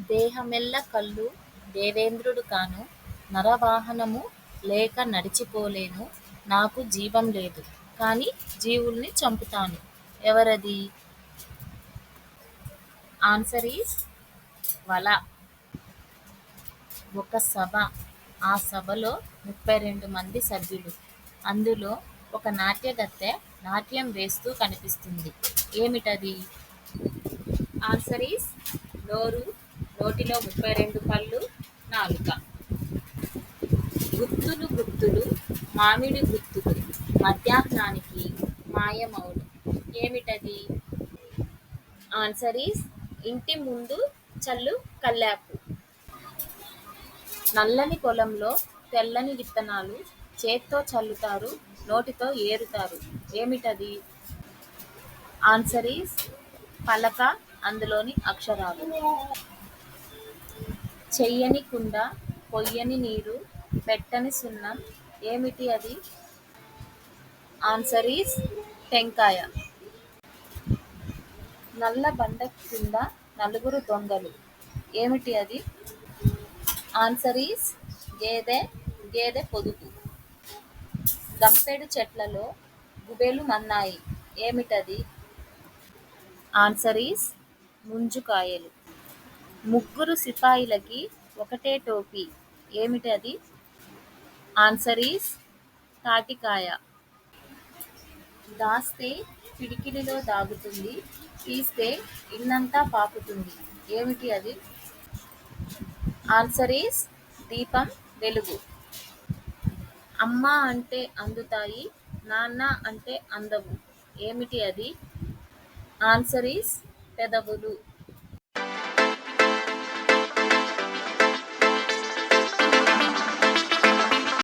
దేహమెల్ల కల్లు దేవేంద్రుడు కాను నరవాహనము లేక నడిచిపోలేను నాకు జీవం లేదు కాని జీవుల్ని చంపుతాను. ఎవరది? ఆన్సర్ ఈస్ వల. ఒక సభ. ఆ సభలో 32 మంది సభ్యులు. అందులో ఒక నాట్యగత్తె నాట్యం వేస్తూ కనిపిస్తుంది. ఏమిటది? ఆన్సర్ ఈస్ నోరు. నోటిలో 32 పళ్ళు, నాలుక. గుత్తులు గుత్తులు మామిడి గుత్తులు మధ్యాహ్నానికి మాయమౌను. ఏమిటది? ఆన్సర్ ఈస్ ఇంటి ముందు చల్లు కల్లాపు. నల్లని పొలంలో తెల్లని విత్తనాలు చేత్తో చల్లుతారు, నోటితో ఏరుతారు. ఏమిటది? ఆన్సర్ ఈస్ పలక, అందులోని అక్షరాలు. చెయ్యని కుండ, పొయ్యని నీరు, పెట్టని సున్నం. ఏమిటి అది? ఆన్సర్ ఈస్ టెంకాయ. నల్ల బండ కింద నలుగురు దొంగలు. ఏమిటి అది? ఆన్సర్ ఈస్ గేదె. గేదె పొదుగు. గంపెడు చెట్లలో గుబేలు మన్నాయి. ఏమిటది? ఆన్సర్ ఈస్ ముంజుకాయలు. ముగ్గురు సిపాయిలకి ఒకటే టోపీ. ఏమిటి అది? Answer is తాటికాయ. దాస్తే పిడికిలిలో దాగుతుంది, తీస్తే ఇల్లంతా పాకుతుంది. ఏమిటి అది? ఆన్సర్ ఈస్ దీపం వెలుగు. అమ్మ అంటే అందుతాయి, నాన్న అంటే అందవు. ఏమిటి అది? ఆన్సర్ ఈస్ పెదవులు.